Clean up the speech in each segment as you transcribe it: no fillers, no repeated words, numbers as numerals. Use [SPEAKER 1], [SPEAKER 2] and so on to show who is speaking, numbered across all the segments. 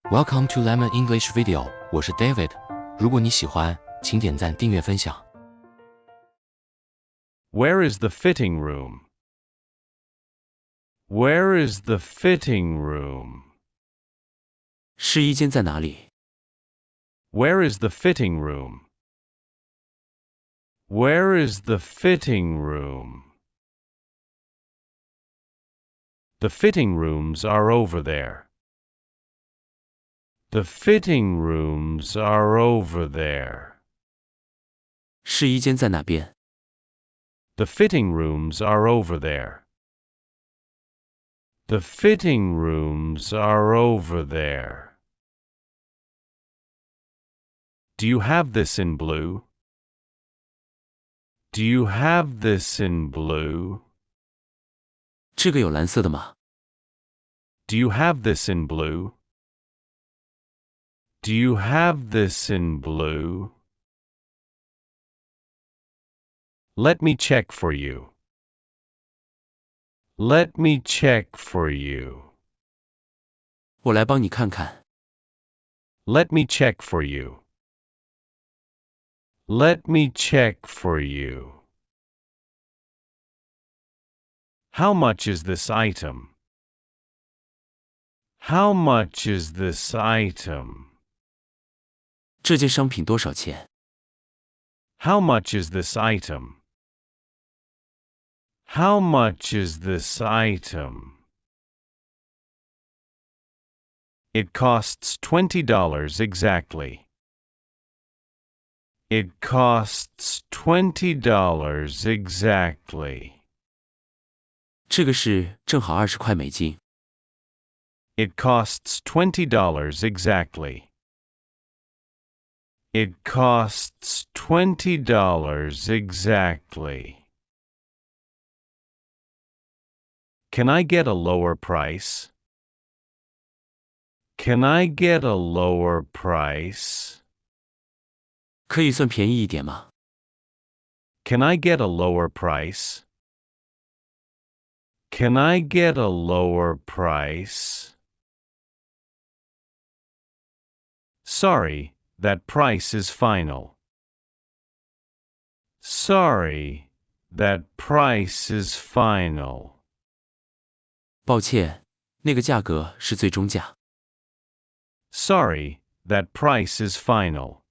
[SPEAKER 1] Welcome to Lemon English Video， 我是 David。如果你喜欢，请点赞、订阅、分享。
[SPEAKER 2] Where is the fitting room? Where is the fitting room?
[SPEAKER 1] 试衣间在哪里？
[SPEAKER 2] Where is the fitting room? Where is the fitting room? The fitting rooms are over there. The fitting rooms are over there.
[SPEAKER 1] 试衣间在哪边？
[SPEAKER 2] The fitting rooms are over there. The fitting rooms are over there. Do you have this in blue? Do you have this in blue?
[SPEAKER 1] 这个有蓝色的吗？
[SPEAKER 2] Do you have this in blue? Do you have this in blue? Let me check for you. Let me check for you.
[SPEAKER 1] 我来帮你看看。
[SPEAKER 2] Let me check for you. Let me check for you. How much is this item? How much is this item?
[SPEAKER 1] 这件商品多少钱？
[SPEAKER 2] How much is this item? How much is this item? It costs $20 exactly. It costs $20 exactly.
[SPEAKER 1] 这个是正好20块美金。
[SPEAKER 2] It costs $20 exactly. It costs $20 exactly. Can I get a lower price? Can I get a lower price?
[SPEAKER 1] 可以算便宜一点吗？
[SPEAKER 2] Can I get a lower price? Can I get a lower price? Sorry, that price is final. Sorry, that price is final.
[SPEAKER 1] 抱歉，那个价格是最终价。
[SPEAKER 2] Sorry, that price is final.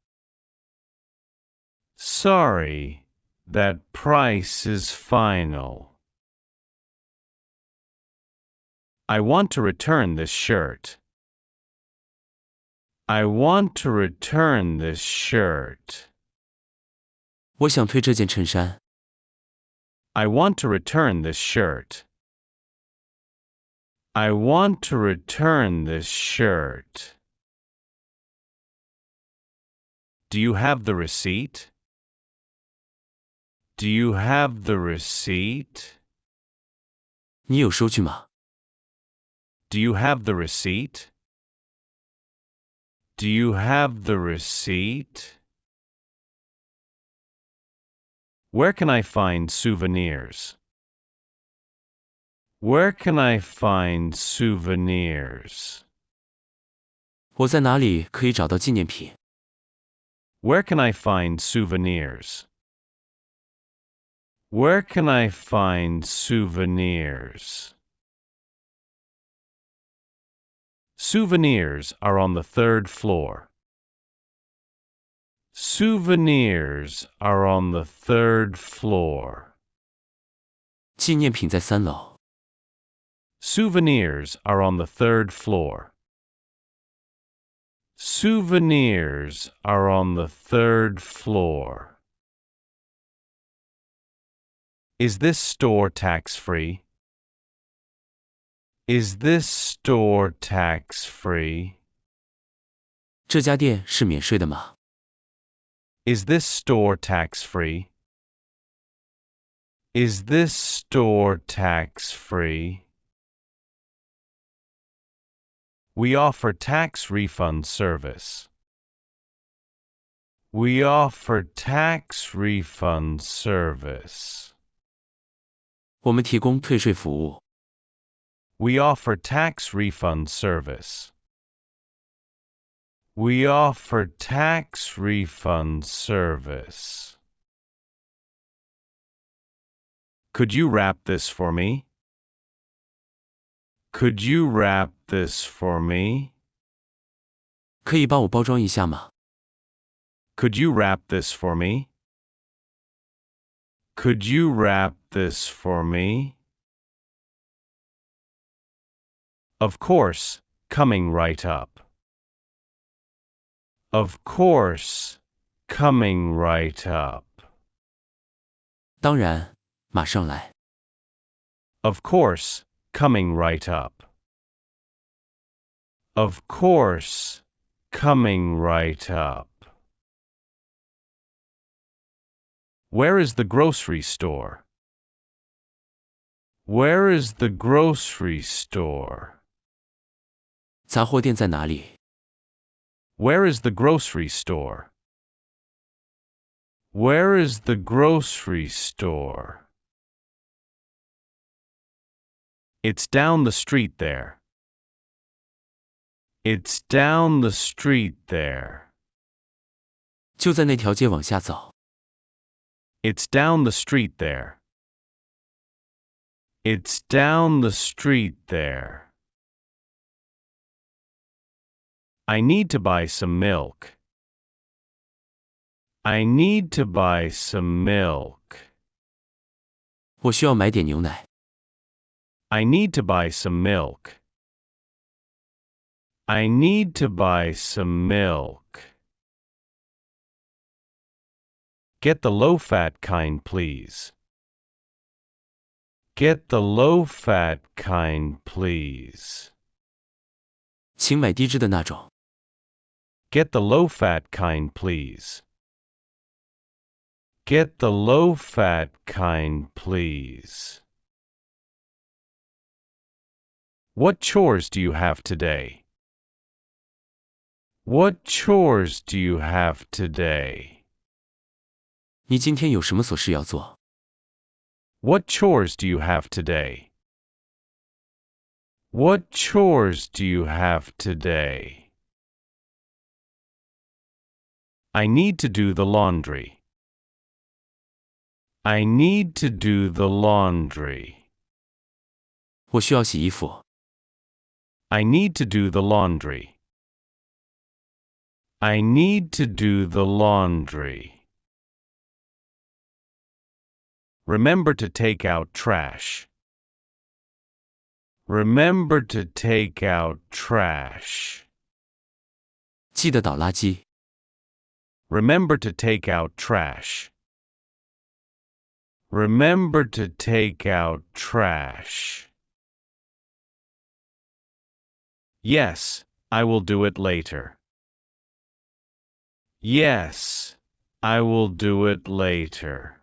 [SPEAKER 2] Sorry, that price is final. I want to return this shirt. I want to return this shirt.
[SPEAKER 1] 我想退这件衬衫。
[SPEAKER 2] I want to return this shirt. I want to return this shirt. Do you have the receipt? Do you have the receipt?
[SPEAKER 1] 你有收据吗？
[SPEAKER 2] Do you have the receipt? Do you have the receipt? Where can I find souvenirs? Where can I find souvenirs?
[SPEAKER 1] 我在哪里可以找到纪念品？
[SPEAKER 2] Where can I find souvenirs? Where can I find souvenirs? Souvenirs are on the third floor. Souvenirs are on the third floor.
[SPEAKER 1] 纪念品在3楼。
[SPEAKER 2] Souvenirs are on the third floor. Souvenirs are on the third floor. Is this store tax-free? Is this store tax-free?
[SPEAKER 1] 这家店是免税的吗？
[SPEAKER 2] Is this store tax-free? Is this store tax-free? We offer tax refund service. We offer tax refund service.
[SPEAKER 1] 我们提供退税服务。
[SPEAKER 2] We offer tax refund service. We offer tax refund service. Could you wrap this for me? Could you wrap this for me?
[SPEAKER 1] 可以帮我包装一下吗？
[SPEAKER 2] Could you wrap this for me? Could you wrap this for me? Of course, coming right up. Of course, coming right up.
[SPEAKER 1] 当然，马上来。
[SPEAKER 2] Of course, coming right up. Of course, coming right up. Where is the grocery store? Where is the grocery store?
[SPEAKER 1] 杂货店在哪里？
[SPEAKER 2] Where is the grocery store? Where is the grocery store? It's down the street there. It's down the street there.
[SPEAKER 1] 就在那条街往下走。
[SPEAKER 2] It's down the street there. It's down the street there. I need to buy some milk. I need to buy some milk.
[SPEAKER 1] 我需要买点牛奶。
[SPEAKER 2] I need to buy some milk. I need to buy some milk. Get the low-fat kind, please. Get the low-fat kind, please.
[SPEAKER 1] 请买低脂的那种。
[SPEAKER 2] Get the low-fat kind, please. Get the low-fat kind, please. What chores do you have today? What chores do you have today?
[SPEAKER 1] 你今天有什么琐事要做？
[SPEAKER 2] What chores do you have today? What chores do you have today? I need to do the laundry. I need to do the laundry.
[SPEAKER 1] 我需要洗衣服。
[SPEAKER 2] I need to do the laundry. I need to do the laundry. Remember to take out trash. Remember to take out trash.
[SPEAKER 1] 记得倒垃圾。
[SPEAKER 2] Remember to take out trash. Remember to take out trash. Yes, I will do it later. Yes, I will do it later.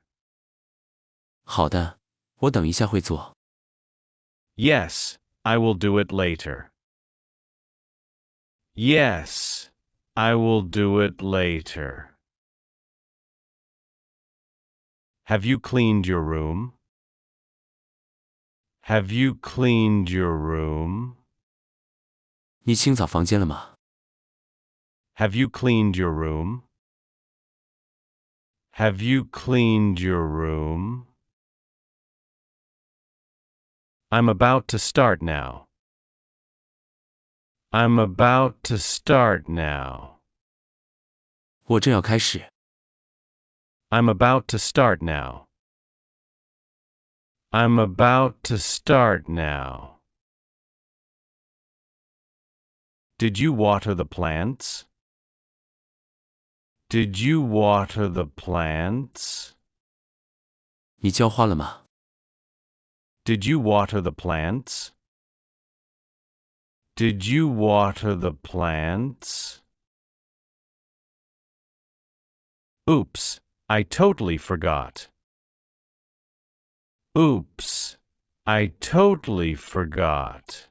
[SPEAKER 1] 好的，我等一下会做。
[SPEAKER 2] Yes, I will do it later. Yes, I will do it later. Have you cleaned your room? Have you cleaned your room?
[SPEAKER 1] 你清扫房间了吗？
[SPEAKER 2] Have you cleaned your room? Have you cleaned your room? I'm about to start now. I'm about to start now.
[SPEAKER 1] 我正要开始。
[SPEAKER 2] I'm about to start now. I'm about to start now. Did you water the plants? Did you water the plants?
[SPEAKER 1] 你浇花了吗？
[SPEAKER 2] Did you water the plants? Did you water the plants? Oops, I totally forgot. Oops, I totally forgot.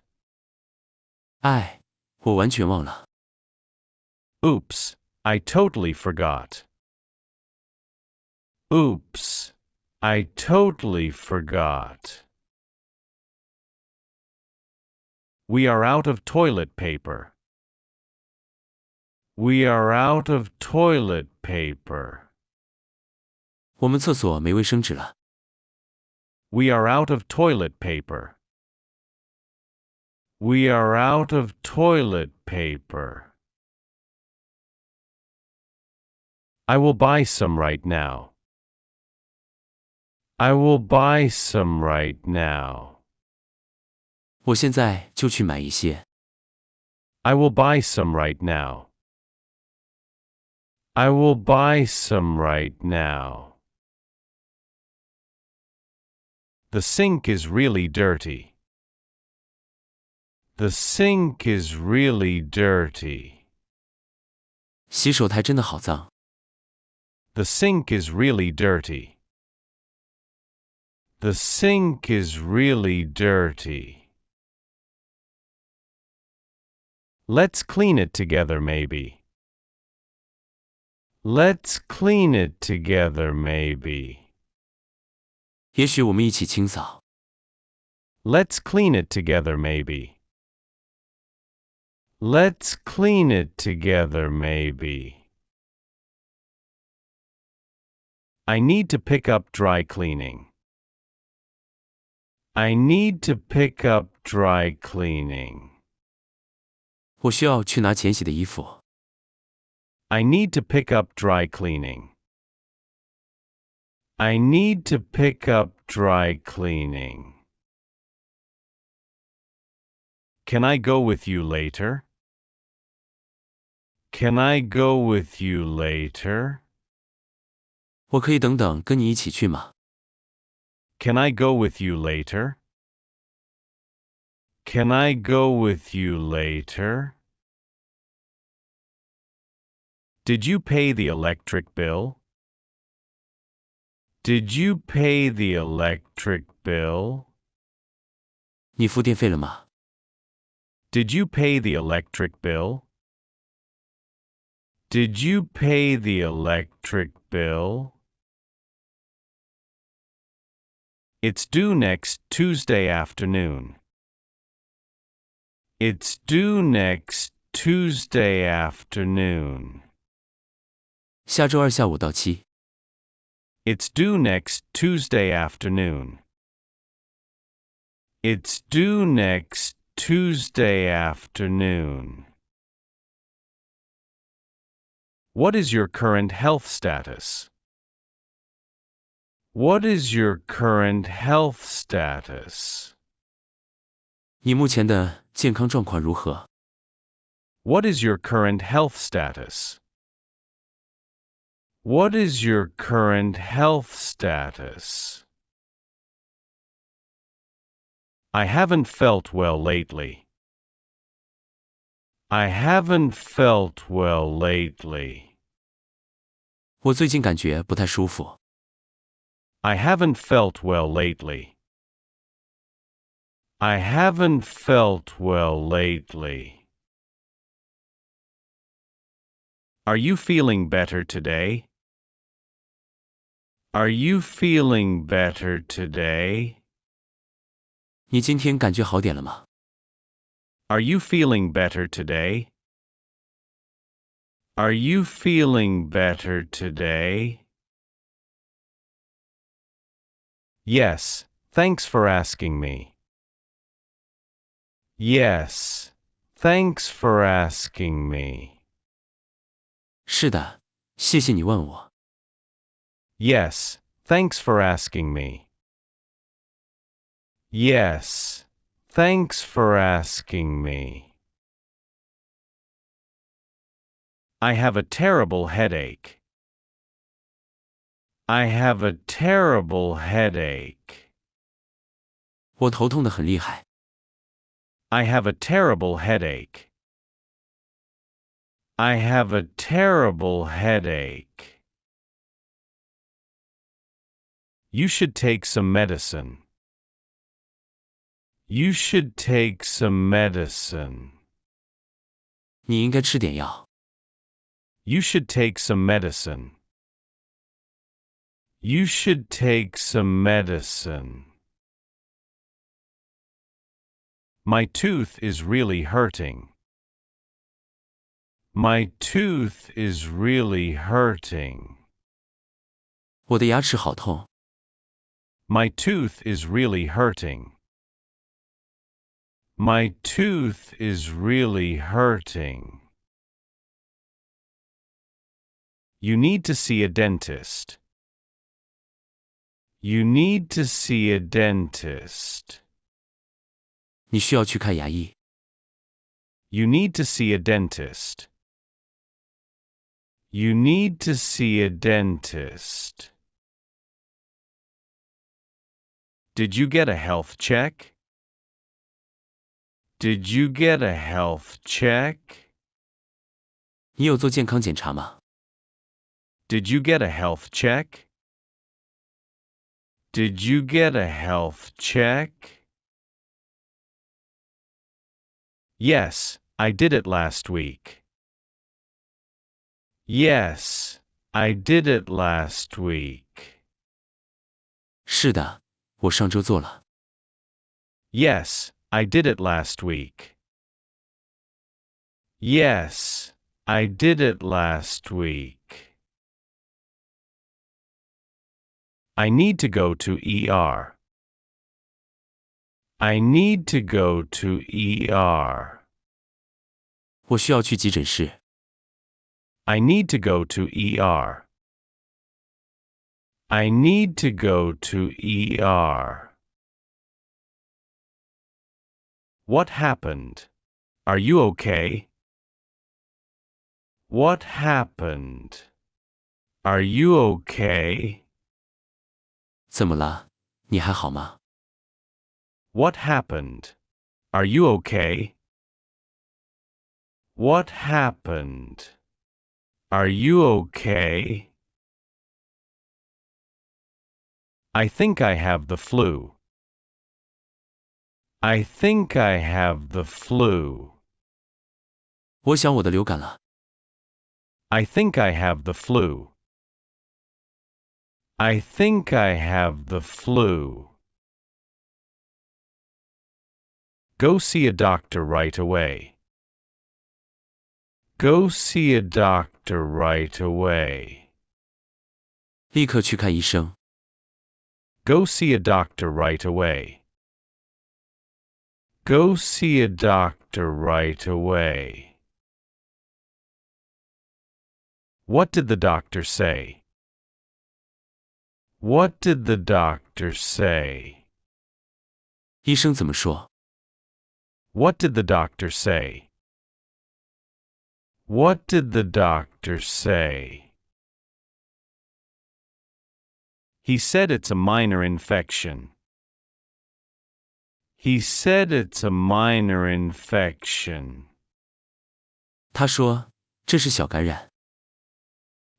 [SPEAKER 1] 哎，我完全忘了。
[SPEAKER 2] Oops, I totally forgot. Oops, I totally forgot. We are out of toilet paper. We are out of toilet paper.
[SPEAKER 1] 我们厕所没卫生纸了。
[SPEAKER 2] We are out of toilet paper. We are out of toilet paper. I will buy some right now. I will buy some right now.
[SPEAKER 1] 我现在就去买一些。
[SPEAKER 2] I will buy some right now. I will buy some right now. The sink is really dirty. The sink is really dirty.
[SPEAKER 1] 洗手台真的好脏。
[SPEAKER 2] The sink is really dirty. The sink is really dirty. Let's clean it together, maybe. Let's clean it together, maybe.
[SPEAKER 1] 也许我们一起清扫。
[SPEAKER 2] Let's clean it together, maybe. Let's clean it together, maybe. I need to pick up dry cleaning. I need to pick up dry cleaning.
[SPEAKER 1] 我需要去拿乾洗的衣服。
[SPEAKER 2] I need to pick up dry cleaning. I need to pick up dry cleaning. Can I go with you later? Can I go with you later?
[SPEAKER 1] 我可以等等跟你一起去吗？
[SPEAKER 2] Can I go with you later? Can I go with you later? Did you pay the electric bill? Did you pay the electric bill?
[SPEAKER 1] 你付电费了吗？
[SPEAKER 2] Did you pay the electric bill? Did you pay the electric bill? It's due next Tuesday afternoon. It's due next Tuesday afternoon.
[SPEAKER 1] 下周二下午到期。
[SPEAKER 2] It's due next Tuesday afternoon. It's due next Tuesday afternoon. What is your current health status? What is your current health status?
[SPEAKER 1] 你目前的健康状况如何？
[SPEAKER 2] What is your current health status? What is your current health status? I haven't felt well lately. I haven't felt well lately.
[SPEAKER 1] 我最近感觉不太舒服。
[SPEAKER 2] I haven't felt well lately. I haven't felt well lately. Are you feeling better today? Are you feeling better today?
[SPEAKER 1] 你今天感觉好点了吗？
[SPEAKER 2] Are you feeling better today? Are you feeling better today? Yes, thanks for asking me. Yes, thanks for asking me.
[SPEAKER 1] 是的，谢谢你问我。
[SPEAKER 2] Yes, thanks for asking me. Yes, thanks for asking me. I have a terrible headache. I have a terrible headache.
[SPEAKER 1] 我头痛得很厉害。
[SPEAKER 2] I have a terrible headache. I have a terrible headache. You should take some medicine. You should take some medicine.
[SPEAKER 1] 你应该吃点药。
[SPEAKER 2] You should take some medicine. You should take some medicine. My tooth is really hurting. My tooth is really hurting.
[SPEAKER 1] 我的牙齿好痛。
[SPEAKER 2] My tooth is really hurting. My tooth is really hurting. You need to see a dentist. You need to see a dentist.
[SPEAKER 1] 你需要去看牙医。
[SPEAKER 2] You need to see a dentist. You need to see a dentist. Did you get a health check? Did you get a health check?
[SPEAKER 1] 你有做健康检查吗？
[SPEAKER 2] Did you get a health check? Did you get a health check? Yes, I did it last week. Yes, I did it last week.
[SPEAKER 1] 是的，我上周做了。
[SPEAKER 2] Yes, I did it last week. Yes, I did it last week. I need to go to ER. I need to go to ER.
[SPEAKER 1] 我需要去急诊室。
[SPEAKER 2] I need to go to ER. I need to go to ER. What happened? Are you okay? What happened? Are you okay?
[SPEAKER 1] 怎么了？你还好吗？
[SPEAKER 2] What happened? Are you okay? What happened? Are you okay? I think I have the flu. I think I have the flu.
[SPEAKER 1] 我想我的流感了。
[SPEAKER 2] I think I have the flu. I think I have the flu. Go see a doctor right away. Go see a doctor right away.
[SPEAKER 1] 立刻去看医生。
[SPEAKER 2] Go see a doctor right away. Go see a doctor right away. What did the doctor say? What did the doctor say?
[SPEAKER 1] 医生怎么说？
[SPEAKER 2] What did the doctor say? What did the doctor say? He said it's a minor infection. He said it's a minor infection.
[SPEAKER 1] 他说这是小感染。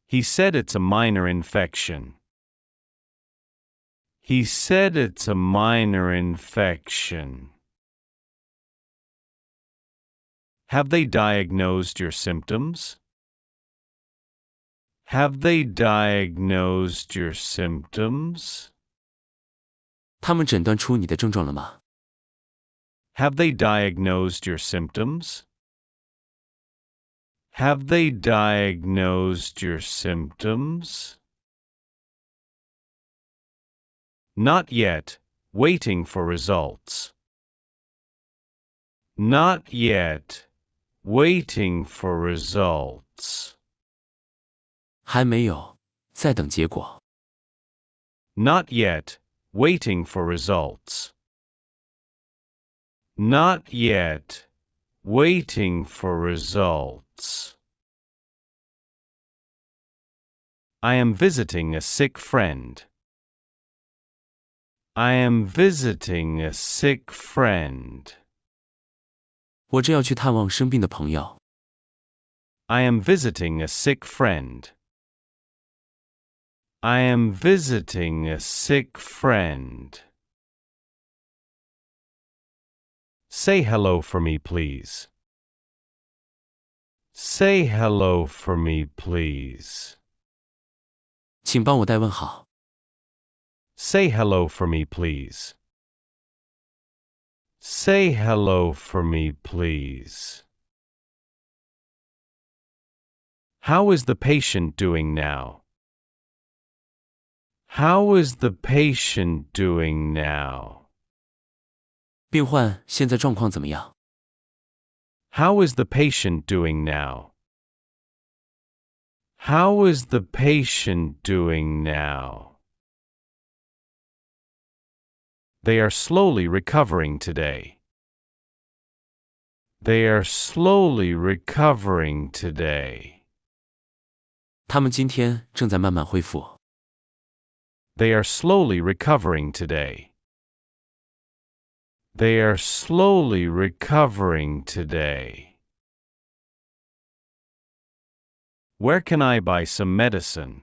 [SPEAKER 2] He said it's a minor infection. He said it's a minor infection. Have they diagnosed your symptoms? Have they diagnosed your symptoms?
[SPEAKER 1] 他们诊断出你的症状了吗？
[SPEAKER 2] Have they diagnosed your symptoms? Have they diagnosed your symptoms? Not yet, waiting for results. Not yet, waiting for results.
[SPEAKER 1] 还没有，在等结果。
[SPEAKER 2] Not yet, waiting for results. Not yet, waiting for results. I am visiting a sick friend. I am visiting a sick friend.
[SPEAKER 1] 我正要去探望生病的朋友。
[SPEAKER 2] I am visiting a sick friend. I am visiting a sick friend. Say hello for me, please. Say hello for me, please.
[SPEAKER 1] 请帮我代问好。
[SPEAKER 2] Say hello for me, please. Say hello for me, please. How is the patient doing now? How is the patient doing now?
[SPEAKER 1] 病患现在状况怎么样？
[SPEAKER 2] How is the patient doing now? How is the patient doing now? They are slowly recovering today. They are slowly recovering today.
[SPEAKER 1] 他们今天正在慢慢恢复。
[SPEAKER 2] They are slowly recovering today. They are slowly recovering today. Where can I buy some medicine?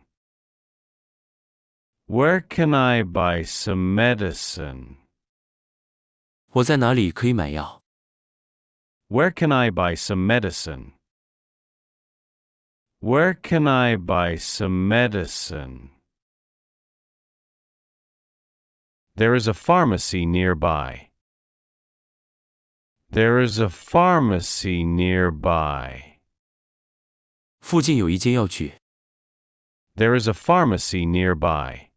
[SPEAKER 2] Where can I buy some medicine?
[SPEAKER 1] 我在哪里可以买药？
[SPEAKER 2] Where can I buy some medicine? Where can I buy some medicine? There is a pharmacy nearby. There is a pharmacy nearby.
[SPEAKER 1] 附近有一间药局。
[SPEAKER 2] There is a pharmacy nearby.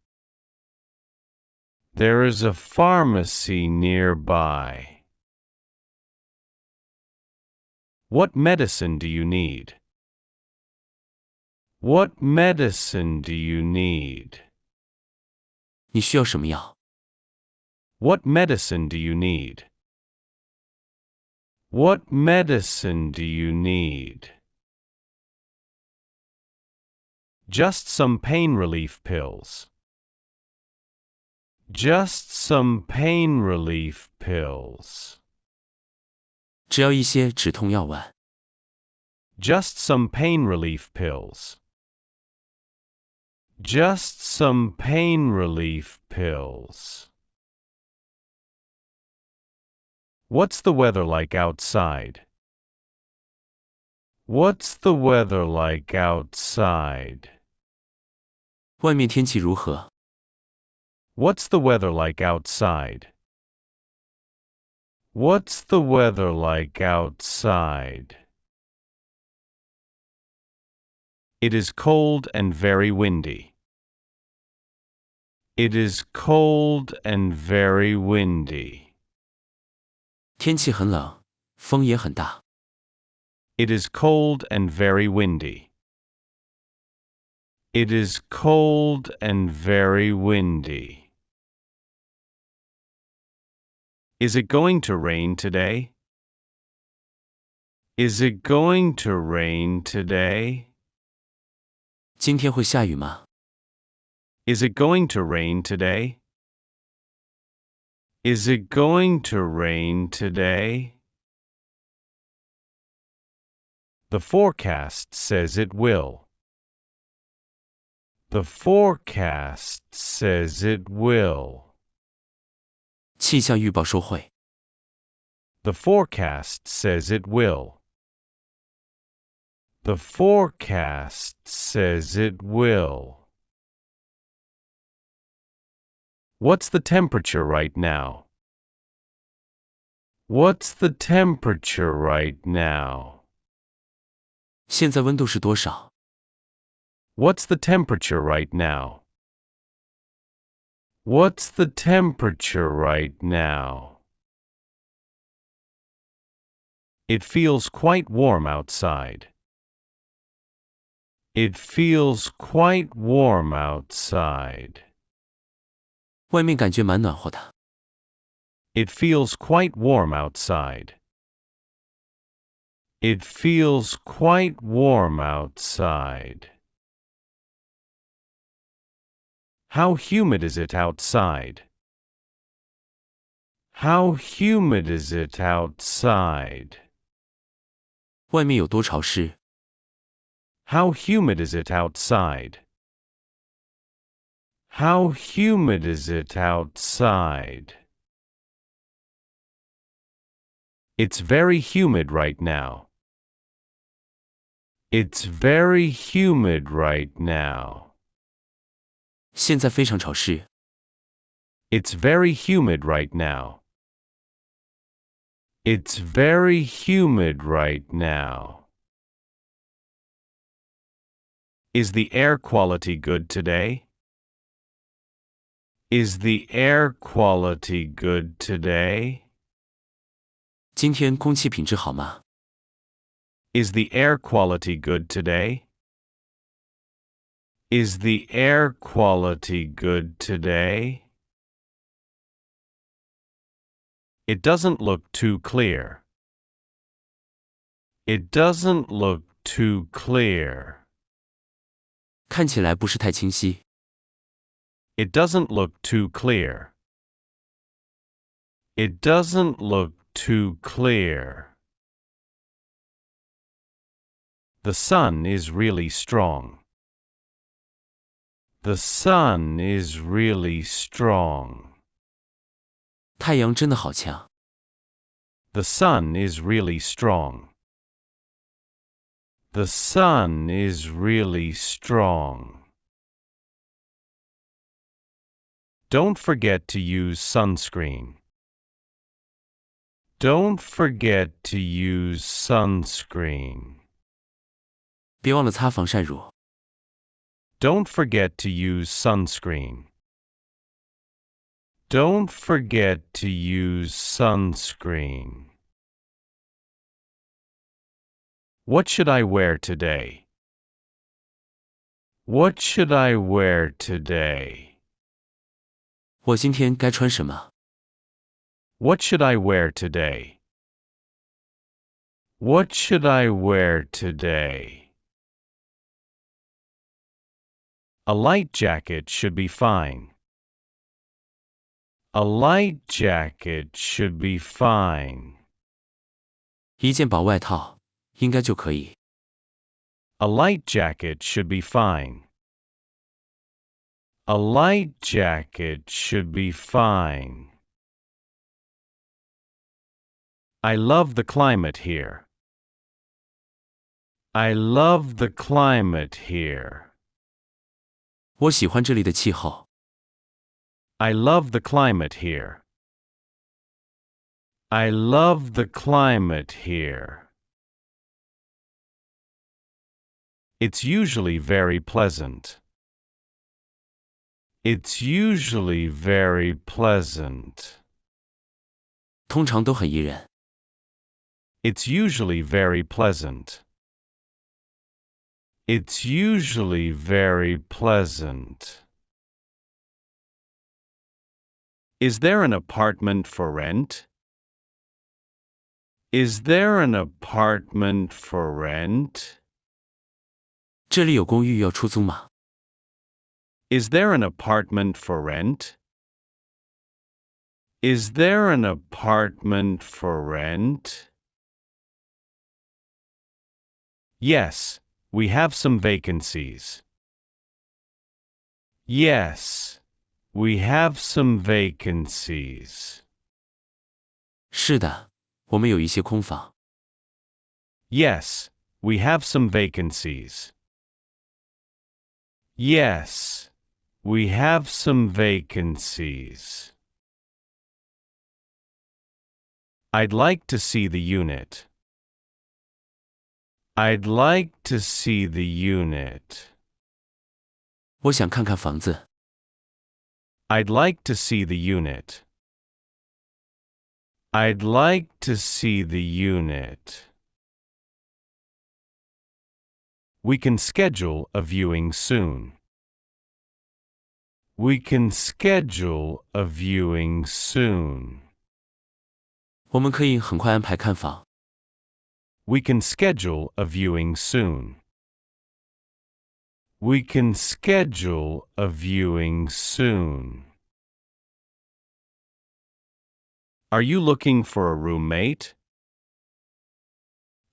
[SPEAKER 2] There is a pharmacy nearby. What medicine do you need? What medicine do you need?
[SPEAKER 1] 你需要什么药？
[SPEAKER 2] What medicine do you need? What medicine do you need? Just some pain relief pills. Just some pain relief pills.
[SPEAKER 1] 只要一些止痛药丸。
[SPEAKER 2] Just some pain relief pills. Just some pain relief pills. What's the weather like outside? What's the weather like outside?
[SPEAKER 1] 外面天气如何？
[SPEAKER 2] What's the weather like outside? What's the weather like outside? It is cold and very windy. It is cold and very windy.
[SPEAKER 1] 天气很冷，风也很大。
[SPEAKER 2] It is cold and very windy. It is cold and very windy. Is it going to rain today? Is it going to rain today?
[SPEAKER 1] 今天会下雨吗？
[SPEAKER 2] Is it going to rain today? Is it going to rain today? The forecast says it will. The forecast says it will.
[SPEAKER 1] 气象预报说会。
[SPEAKER 2] The forecast says it will. The forecast says it will. What's the temperature right now? What's the temperature right now?
[SPEAKER 1] 现在温度是多少？
[SPEAKER 2] What's the temperature right now? What's the temperature right now? It feels quite warm outside. It feels quite warm outside.
[SPEAKER 1] 外面感觉蛮暖和的。
[SPEAKER 2] It feels quite warm outside. It feels quite warm outside. How humid is it outside? How humid is it outside?
[SPEAKER 1] 外面有多潮湿？
[SPEAKER 2] How humid is it outside? How humid is it outside? It's very humid right now. It's very humid right now.
[SPEAKER 1] 现在非常潮湿。
[SPEAKER 2] It's very humid right now. It's very humid right now. Is the air quality good today? Is the air quality good today?
[SPEAKER 1] 今天空气品质好吗？
[SPEAKER 2] Is the air quality good today? Is the air quality good today? It doesn't look too clear. It doesn't look too clear.
[SPEAKER 1] 看起来不是太清晰。
[SPEAKER 2] It doesn't look too clear. It doesn't look too clear. The sun is really strong. The sun is really strong.
[SPEAKER 1] 太阳真的好强。
[SPEAKER 2] The sun is really strong. The sun is really strong. Don't forget to use sunscreen. Don't forget to use sunscreen.
[SPEAKER 1] 别忘了擦防晒乳。
[SPEAKER 2] Don't forget to use sunscreen. Don't forget to use sunscreen. What should I wear today? What should I wear today?
[SPEAKER 1] 我今天该穿什么？
[SPEAKER 2] What should I wear today? What should I wear today? A light jacket should be fine. A light jacket should be fine.
[SPEAKER 1] 一件薄外套应该就可以。
[SPEAKER 2] A light jacket should be fine. A light jacket should be fine. I love the climate here. I love the climate here.
[SPEAKER 1] 我喜欢这里的气候。
[SPEAKER 2] I love the climate here. I love the climate here. It's usually very pleasant. It's usually very pleasant.
[SPEAKER 1] 通常都很宜人。
[SPEAKER 2] It's usually very pleasant. It's usually very pleasant. Is there an apartment for rent? Is there an apartment for rent?
[SPEAKER 1] 这里有公寓要出租吗？
[SPEAKER 2] Is there an apartment for rent? Is there an apartment for rent? Yes, we have some vacancies. Yes, we have some vacancies.
[SPEAKER 1] 是的，我们有一些空房。
[SPEAKER 2] Yes, we have some vacancies. Yes, we have some vacancies. I'd like to see the unit. I'd like to see the unit.
[SPEAKER 1] 我想看看房子。
[SPEAKER 2] I'd like to see the unit. I'd like to see the unit. We can schedule a viewing soon. We can schedule a viewing soon.
[SPEAKER 1] 我们可以很快安排看房。
[SPEAKER 2] We can schedule a viewing soon. We can schedule a viewing soon. Are you looking for a roommate?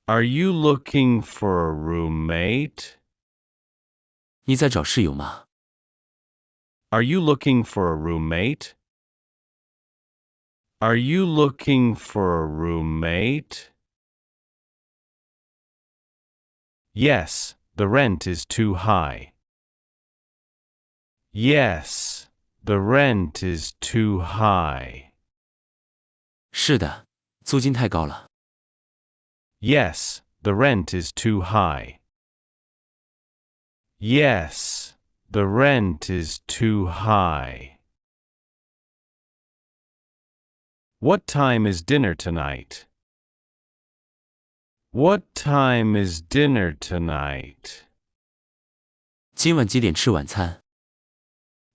[SPEAKER 2] Are you looking for a roommate?
[SPEAKER 1] 你在找室友吗？
[SPEAKER 2] Are you looking for a roommate? Are you looking for a roommate? Yes, the rent is too high. Yes, the rent is too high.
[SPEAKER 1] 是的，租金太高了。
[SPEAKER 2] Yes, the rent is too high. Yes, the rent is too high. What time is dinner tonight? What time is dinner tonight?
[SPEAKER 1] 今晚几点吃晚餐？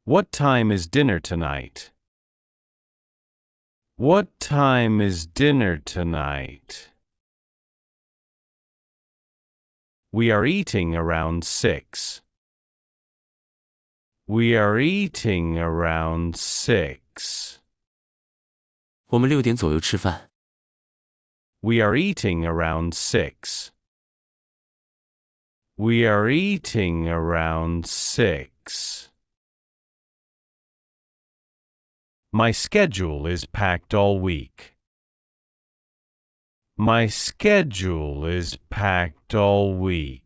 [SPEAKER 2] What time is dinner tonight? What time is dinner tonight? We are eating around 6. We are eating around 6.
[SPEAKER 1] 我们6点左右吃饭。
[SPEAKER 2] We are eating around 6. We are eating around 6. My schedule is packed all week. My schedule is packed all week.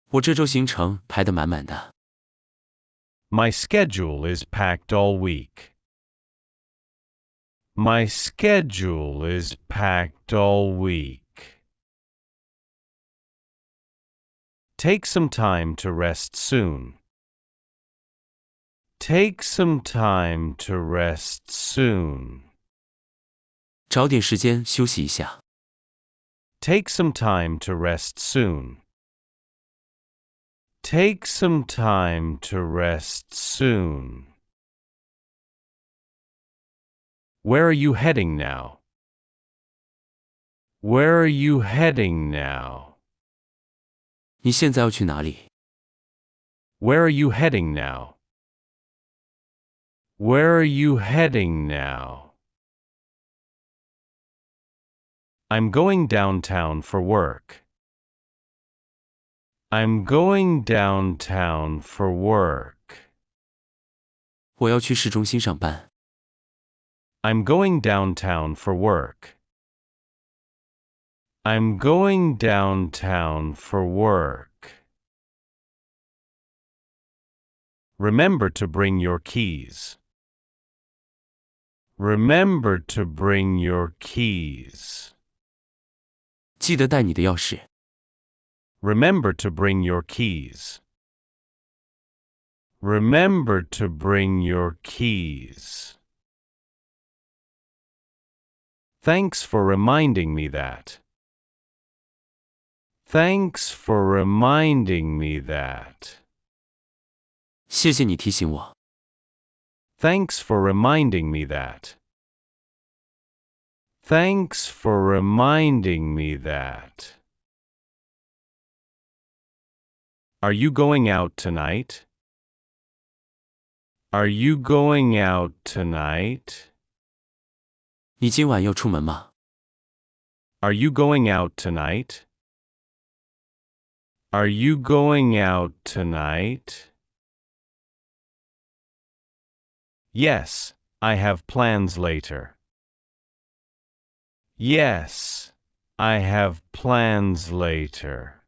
[SPEAKER 1] 我这周行程排得满满的。
[SPEAKER 2] My schedule is packed all week. My schedule is packed all week. Take some time to rest soon. Take some time to rest soon.
[SPEAKER 1] 找点时间休息一下。
[SPEAKER 2] Take some time to rest soon. Take some time to rest soon. Where are you heading now? Where are you heading now?
[SPEAKER 1] 你现在要去哪里？
[SPEAKER 2] Where are you heading now? Where are you heading now? I'm going downtown for work. I'm going downtown for work.
[SPEAKER 1] 我要去市中心上班。
[SPEAKER 2] I'm going downtown for work. I'm going downtown for work. Remember to bring your keys. Remember to bring your keys.
[SPEAKER 1] 记得带你的钥匙。
[SPEAKER 2] Remember to bring your keys. Remember to bring your keys. Thanks for reminding me that. Thanks for reminding me that.
[SPEAKER 1] 谢谢你提醒我。
[SPEAKER 2] Thanks for reminding me that. Thanks for reminding me that. Are you going out tonight? Are you going out tonight?
[SPEAKER 1] 你今晚要出门吗？
[SPEAKER 2] Are you going out tonight? Are you going out tonight? Yes, I have plans later. Yes, I have plans later.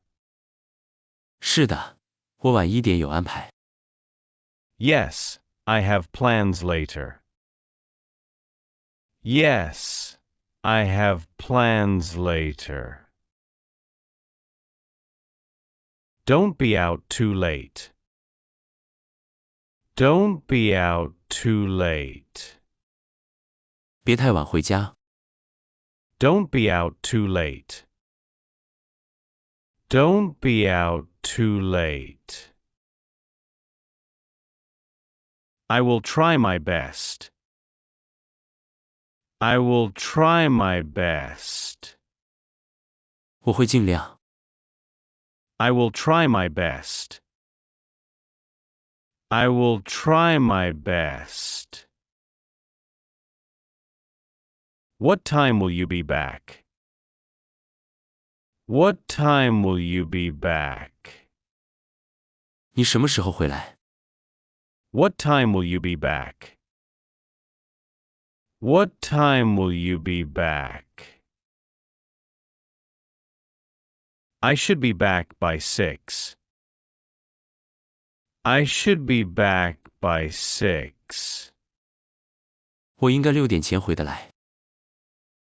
[SPEAKER 1] 是的，我晚1点有安排。
[SPEAKER 2] Yes, I have plans later. Yes, I have plans later. Don't be out too late. Don't be out too late.
[SPEAKER 1] 别太晚回家。
[SPEAKER 2] Don't be out too late. Don't be out too late. I will try my best. I will try my best.
[SPEAKER 1] 我会尽量。
[SPEAKER 2] I will try my best. I will try my best. What time will you be back? What time will you be back?
[SPEAKER 1] 你什么时候回来？
[SPEAKER 2] What time will you be back? What time will you be back? I should be back by 6. I should be back by 6.
[SPEAKER 1] 我应该6点前回得来。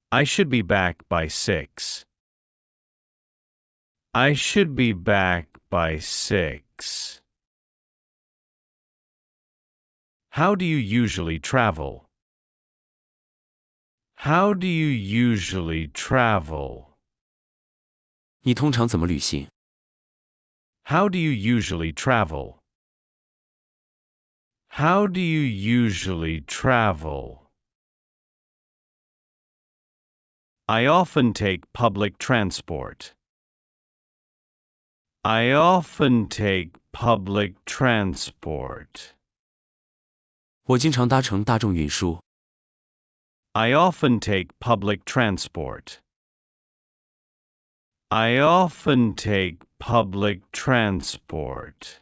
[SPEAKER 2] I should be back by 6. I should be back by 6. How do you usually travel? How do you usually travel?
[SPEAKER 3] 你通常怎么旅行？
[SPEAKER 2] How do you usually travel? How do you usually travel? I often take public transport. I often take public transport.
[SPEAKER 3] 我经常搭乘大众运输。
[SPEAKER 2] I often take public transport. I often take public transport.